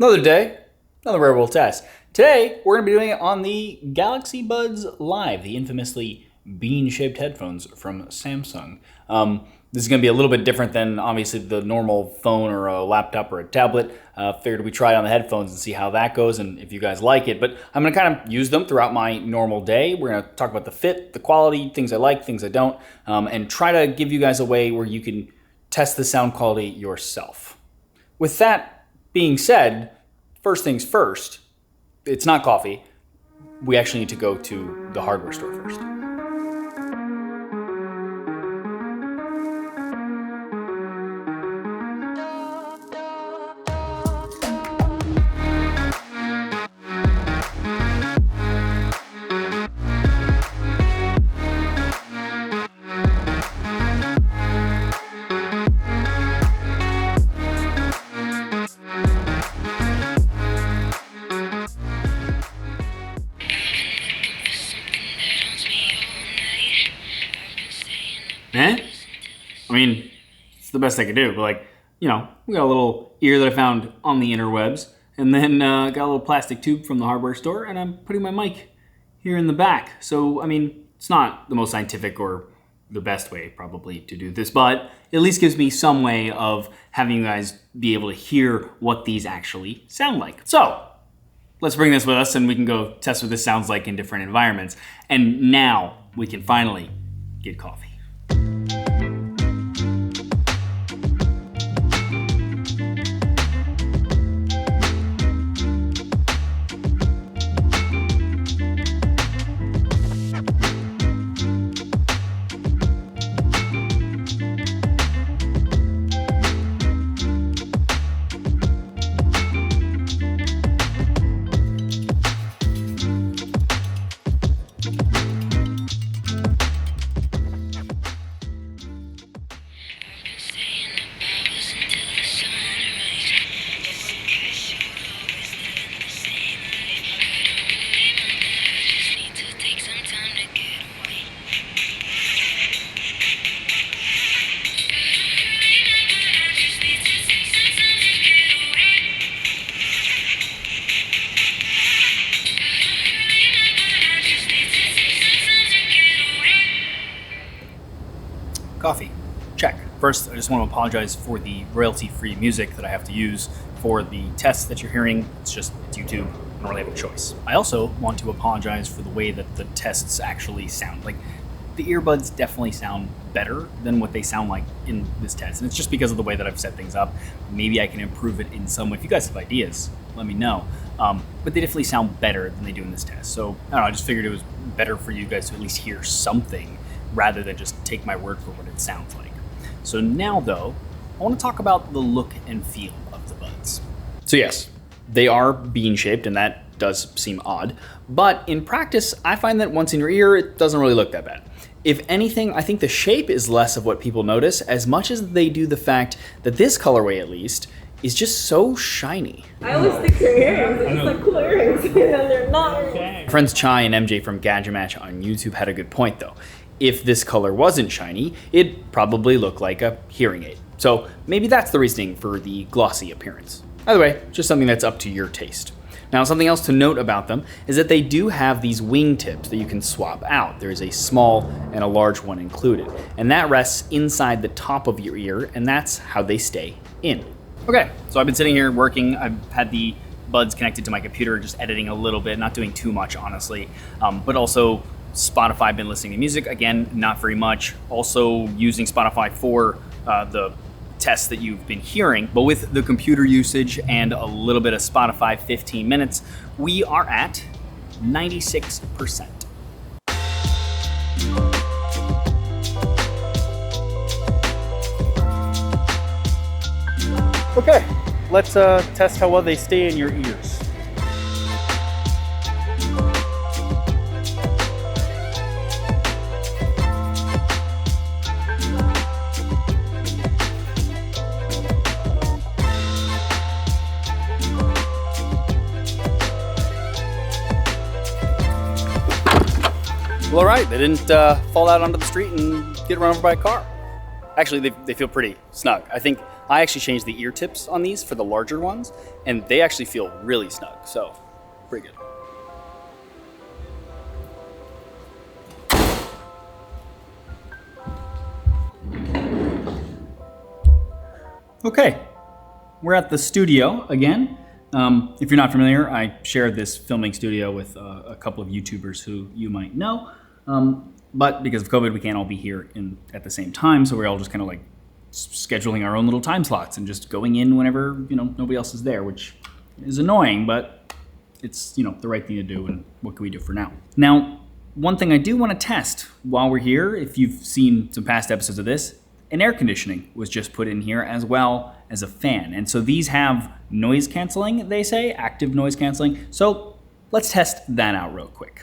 Another day, another wearable test. Today, we're going to be doing it on the Galaxy Buds Live, the infamously bean-shaped headphones from Samsung. This is going to be a little bit different than, obviously, the normal phone or a laptop or a tablet. Figured we try it on the headphones and see how that goes and if you guys like it. But I'm going to kind of use them throughout my normal day. We're going to talk about the fit, the quality, things I like, things I don't, and try to give you guys a way where you can test the sound quality yourself. With that being said, first things first, it's not coffee. We actually need to go to the hardware store first. I mean, it's the best I could do, but we got a little ear that I found on the interwebs, and then got a little plastic tube from the hardware store, and I'm putting my mic here in the back. So, I mean, it's not the most scientific or the best way probably to do this, but it at least gives me some way of having you guys be able to hear what these actually sound like. So, let's bring this with us and we can go test what this sounds like in different environments. And now we can finally get coffee. Coffee. Check. First, I just want to apologize for the royalty-free music that I have to use for the tests that you're hearing. It's YouTube. I don't really have a choice. I also want to apologize for the way that the tests actually sound. The earbuds definitely sound better than what they sound like in this test. And it's just because of the way that I've set things up. Maybe I can improve it in some way. If you guys have ideas, let me know. But they definitely sound better than they do in this test. So, I don't know, I just figured it was better for you guys to at least hear something rather than just take my word for what it sounds like. So now, though, I want to talk about the look and feel of the buds. So yes, they are bean-shaped, and that does seem odd. But in practice, I find that once in your ear, it doesn't really look that bad. If anything, I think the shape is less of what people notice as much as they do the fact that this colorway, at least, is just so shiny. I always think they're earrings. It's just like cool earrings, and they're not earrings. Friends Chai and MJ from Gadget Match on YouTube had a good point, though. If this color wasn't shiny, it'd probably look like a hearing aid. So maybe that's the reasoning for the glossy appearance. Either way, just something that's up to your taste. Now, something else to note about them is that they do have these wing tips that you can swap out. There's a small and a large one included, and that rests inside the top of your ear, and that's how they stay in. Okay, so I've been sitting here working. I've had the buds connected to my computer, just editing a little bit, not doing too much, honestly, but also Spotify. I've been listening to music, again, not very much. Also using Spotify for the tests that you've been hearing, but with the computer usage and a little bit of Spotify, 15 minutes, we are at 96%. Okay, let's test how well they stay in your ears. Well, all right, they didn't fall out onto the street and get run over by a car. Actually, they feel pretty snug. I think I actually changed the ear tips on these for the larger ones, and they actually feel really snug, so pretty good. Okay, we're at the studio again. If you're not familiar, I share this filming studio with a couple of YouTubers who you might know. But because of COVID, we can't all be here at the same time, so we're all just kind of like scheduling our own little time slots and just going in whenever nobody else is there, which is annoying, but it's the right thing to do. And what can we do for now? Now, one thing I do want to test while we're here, if you've seen some past episodes of this, an air conditioning was just put in here as well as a fan. And so these have noise canceling, they say, active noise canceling. So let's test that out real quick.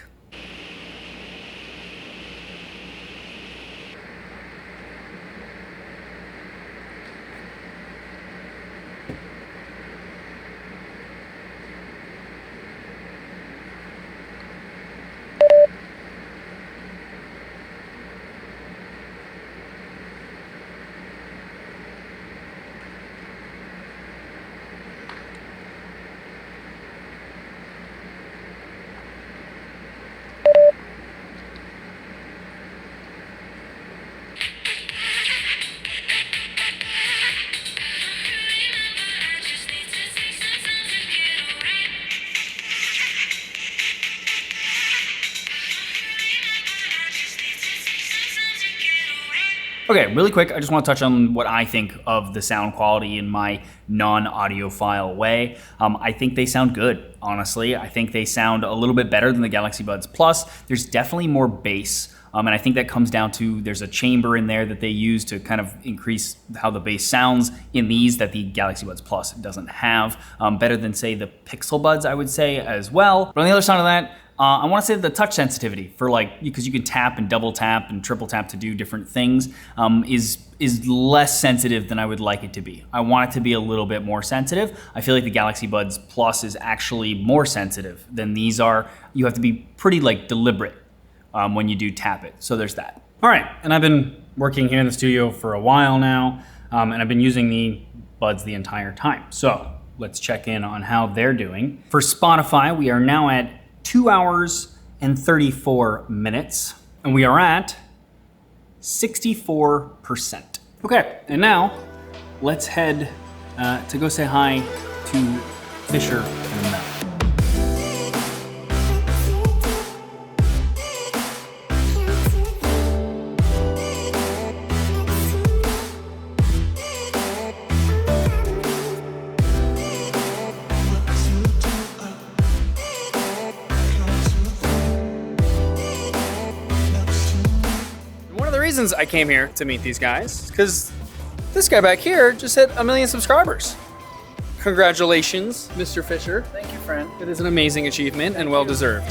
Okay, really quick, I just want to touch on what I think of the sound quality in my non-audiophile way. I think they sound good, honestly. I think they sound a little bit better than the Galaxy Buds Plus. There's definitely more bass, and I think that comes down to there's a chamber in there that they use to kind of increase how the bass sounds in these that the Galaxy Buds Plus doesn't have. Better than, say, the Pixel Buds, I would say, as well. But on the other side of that, I want to say the touch sensitivity for because you can tap and double tap and triple tap to do different things, is less sensitive than I would like it to be. I want it to be a little bit more sensitive. I feel like the Galaxy Buds Plus is actually more sensitive than these are. You have to be pretty deliberate when you do tap it. So there's that. All right, and I've been working here in the studio for a while now, and I've been using the Buds the entire time. So let's check in on how they're doing. For Spotify, we are now at 2 hours and 34 minutes, and we are at 64%. Okay, and now let's head to go say hi to Fisher and Mel. Reasons I came here to meet these guys because this guy back here just hit 1 million subscribers. Congratulations, Mr. Fisher. Thank you, friend. It is an amazing achievement and well deserved.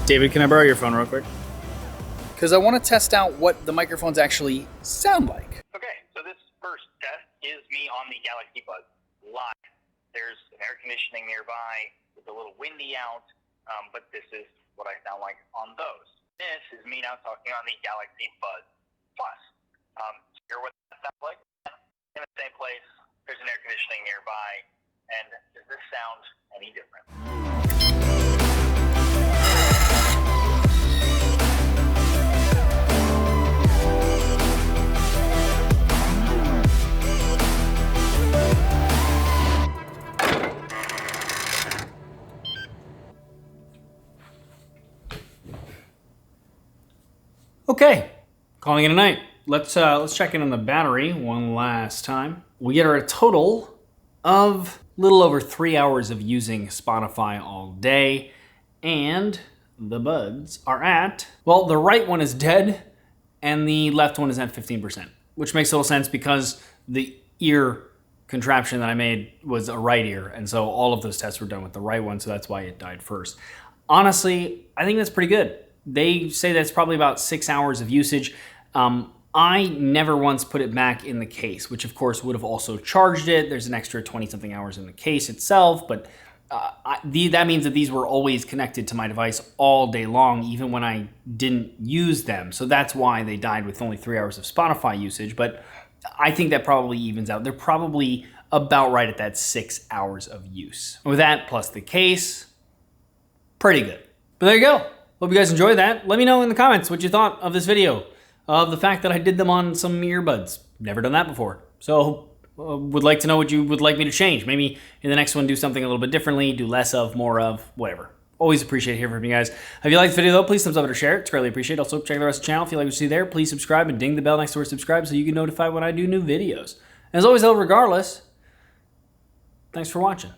David, can I borrow your phone real quick? Because I want to test out what the microphones actually sound like. Okay, so this first test is me on the Galaxy Buds Live. There's an air conditioning nearby. It's a little windy out, but this is what I sound like on those. This is me now talking on the Galaxy Buds Plus. Hear what that sounds like? In the same place, there's an air conditioning nearby, and does this sound any different? Okay, calling it a night. Let's check in on the battery one last time. We get a total of a little over 3 hours of using Spotify all day, and the buds are at, well, the right one is dead, and the left one is at 15%, which makes total sense because the ear contraption that I made was a right ear, and so all of those tests were done with the right one, so that's why it died first. Honestly, I think that's pretty good. They say that's probably about 6 hours of usage. I never once put it back in the case, which of course would have also charged it. There's an extra 20-something hours in the case itself, but that means that these were always connected to my device all day long, even when I didn't use them. So that's why they died with only 3 hours of Spotify usage. But I think that probably evens out. They're probably about right at that 6 hours of use. And with that, plus the case, pretty good. But there you go. Hope you guys enjoyed that. Let me know in the comments what you thought of this video, of the fact that I did them on some earbuds. Never done that before. So would like to know what you would like me to change. Maybe in the next one do something a little bit differently, do less of, more of, whatever. Always appreciate hearing from you guys. If you liked the video though, please thumbs up or share it. It's greatly appreciated. Also check out the rest of the channel. If you like what you see there, please subscribe and ding the bell next to where subscribe so you get notified when I do new videos. And as always though, regardless, thanks for watching.